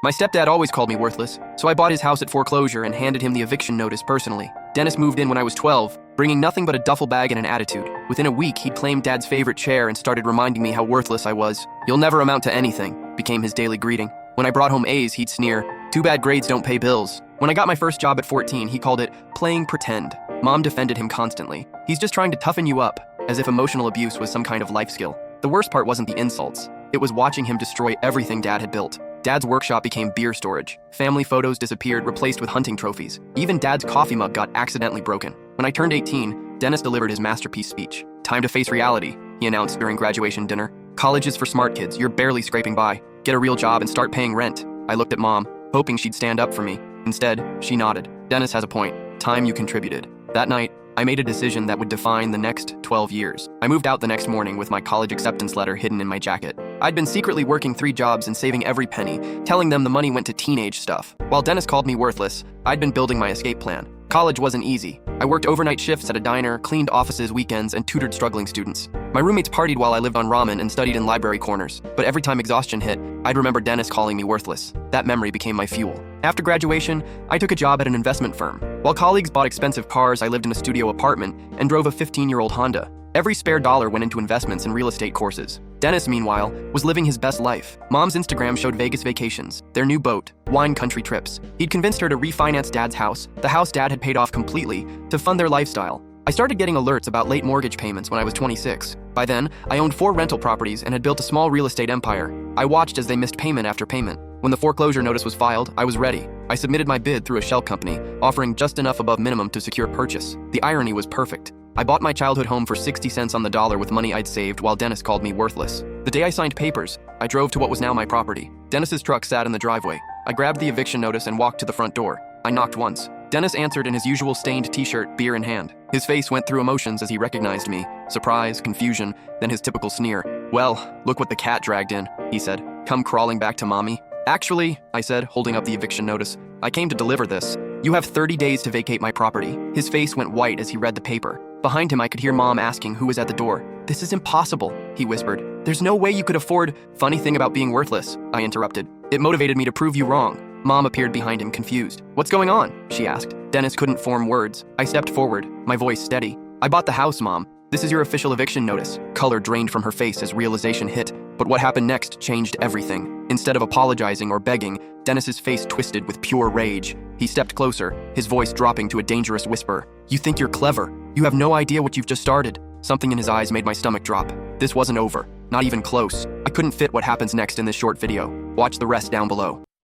My stepdad always called me worthless, so I bought his house at foreclosure and handed him the eviction notice personally. Dennis moved in when I was 12, bringing nothing but a duffel bag and an attitude. Within a week, he'd claimed Dad's favorite chair and started reminding me how worthless I was. "You'll never amount to anything," became his daily greeting. When I brought home A's, he'd sneer, "Too bad grades don't pay bills." When I got my first job at 14, he called it playing pretend. Mom defended him constantly. "He's just trying to toughen you up," as if emotional abuse was some kind of life skill. The worst part wasn't the insults. It was watching him destroy everything Dad had built. Dad's workshop became beer storage. Family photos disappeared, replaced with hunting trophies. Even Dad's coffee mug got accidentally broken. When I turned 18, Dennis delivered his masterpiece speech. "Time to face reality," he announced during graduation dinner. "College is for smart kids. You're barely scraping by. Get a real job and start paying rent." I looked at Mom, hoping she'd stand up for me. Instead, she nodded. "Dennis has a point. Time you contributed." That night, I made a decision that would define the next 12 years. I moved out the next morning with my college acceptance letter hidden in my jacket. I'd been secretly working 3 jobs and saving every penny, telling them the money went to teenage stuff. While Dennis called me worthless, I'd been building my escape plan. College wasn't easy. I worked overnight shifts at a diner, cleaned offices weekends, and tutored struggling students. My roommates partied while I lived on ramen and studied in library corners. But every time exhaustion hit, I'd remember Dennis calling me worthless. That memory became my fuel. After graduation, I took a job at an investment firm. While colleagues bought expensive cars, I lived in a studio apartment and drove a 15-year-old Honda. Every spare dollar went into investments and real estate courses. Dennis, meanwhile, was living his best life. Mom's Instagram showed Vegas vacations, their new boat, wine country trips. He'd convinced her to refinance Dad's house, the house Dad had paid off completely, to fund their lifestyle. I started getting alerts about late mortgage payments when I was 26. By then, I owned 4 rental properties and had built a small real estate empire. I watched as they missed payment after payment. When the foreclosure notice was filed, I was ready. I submitted my bid through a shell company, offering just enough above minimum to secure purchase. The irony was perfect. I bought my childhood home for 60 cents on the dollar with money I'd saved while Dennis called me worthless. The day I signed papers, I drove to what was now my property. Dennis's truck sat in the driveway. I grabbed the eviction notice and walked to the front door. I knocked once. Dennis answered in his usual stained t-shirt, beer in hand. His face went through emotions as he recognized me. Surprise, confusion, then his typical sneer. "Well, look what the cat dragged in," he said. "Come crawling back to mommy." "Actually," I said, holding up the eviction notice, "I came to deliver this. You have 30 days to vacate my property." His face went white as he read the paper. Behind him, I could hear Mom asking who was at the door. "This is impossible," he whispered. "There's no way you could afford—" "Funny thing about being worthless," I interrupted. "It motivated me to prove you wrong." Mom appeared behind him, confused. "What's going on?" she asked. Dennis couldn't form words. I stepped forward, my voice steady. "I bought the house, Mom. This is your official eviction notice." Color drained from her face as realization hit. But what happened next changed everything. Instead of apologizing or begging, Dennis's face twisted with pure rage. He stepped closer, his voice dropping to a dangerous whisper. "You think you're clever. You have no idea what you've just started." Something in his eyes made my stomach drop. This wasn't over. Not even close. I couldn't fit what happens next in this short video. Watch the rest down below.